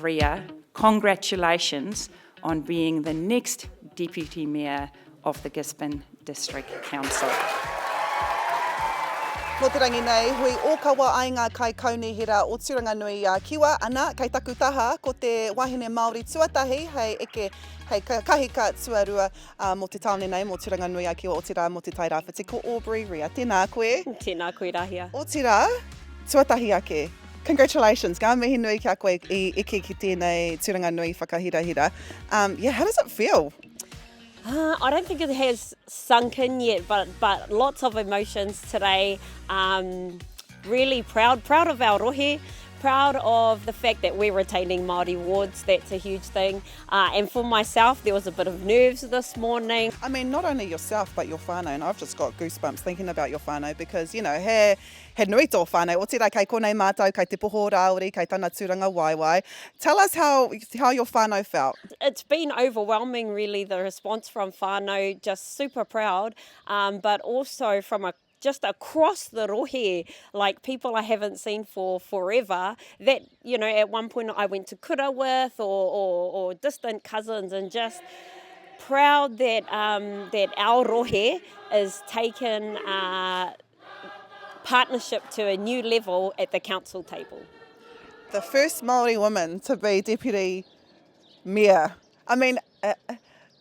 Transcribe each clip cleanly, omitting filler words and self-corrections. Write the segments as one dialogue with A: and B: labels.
A: Ria, congratulations on being the next Deputy Mayor of the Gisborne District Council.
B: Mō te rangi nei, hui o kaua ainga kai kaunihira o Tūranganui-a-Kiwa, ana kai taku taha ko te wahine Māori tuatahi hei eke hei Kahika Tuarua mō te taone nei mō Tūranganui-a-Kiwa o te rā mō te tairawhiti ko Aubrey Ria. Tēnā koe.
C: Tēnā koe rahia.
B: O te rā, tuatahi ake. Congratulations, ngā mihi nui kia koe I eke ki tēnei Tūranganui whakahirahira. How does it feel?
C: I don't think it has sunk in yet, but lots of emotions today. Really proud of our rohe, proud of the fact that we're retaining Māori wards. That's a huge thing. And for myself, there was a bit of nerves this morning.
B: I mean, not only yourself, but your whānau, and I've just got goosebumps thinking about your whānau because, you know, he nui tō whānau, o tira kei konei mātou, kei te poho Rāori, kei tāna tūranga waiwai. Tell us how your whānau felt.
C: It's been overwhelming, really, the response from whānau, just super proud, but also from just across the rohe, like people I haven't seen for forever, that, you know, at one point I went to kura with or distant cousins, and just proud that our rohe is taken partnership to a new level at the council table.
B: The first Māori woman to be Deputy Mayor. I mean,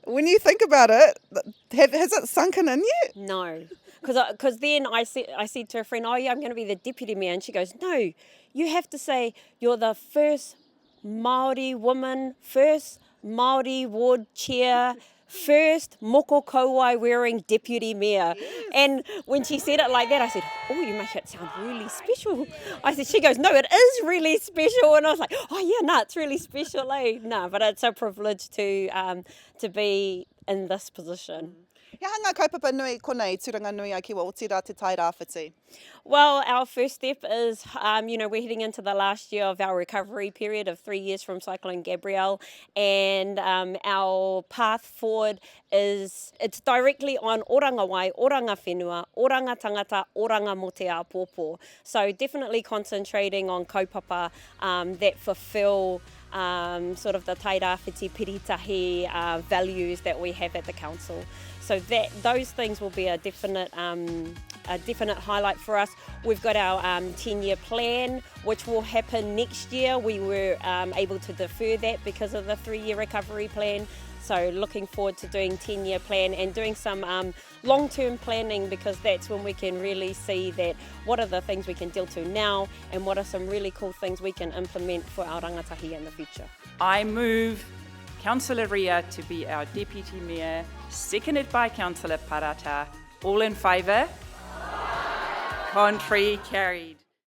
B: when you think about it, has it sunken in yet?
C: No. Because then I said to a friend, oh yeah, I'm going to be the Deputy Mayor. And she goes, no, you have to say you're the first Māori woman, first Māori ward chair, first moko kauae wearing Deputy Mayor. Yes. And when she said it like that, I said, oh, you make it sound really special. She goes, no, it is really special. And I was like, oh yeah, no, it's really special, eh? No, but it's a privilege to be in this position.
B: He hanga kaupapa nui konei Tūranganui-a-Kiwa o te rā te tairawhiti?
C: Well, our first step is, we're heading into the last year of our recovery period of 3 years from Cyclone Gabrielle, and our path forward it's directly on oranga wai, oranga whenua, oranga tangata, oranga mo te āpōpō. So definitely concentrating on kaupapa that fulfill sort of the tairawhiti piritahi values that we have at the council. So those things will be a definite highlight for us. We've got our 10-year plan, which will happen next year. We were able to defer that because of the 3-year recovery plan. So looking forward to doing 10-year plan and doing some long-term planning, because that's when we can really see that what are the things we can deal to now and what are some really cool things we can implement for our rangatahi in the future.
A: I move Councillor Ria to be our Deputy Mayor, seconded by Councillor Parata. All in favour? Contrary carried.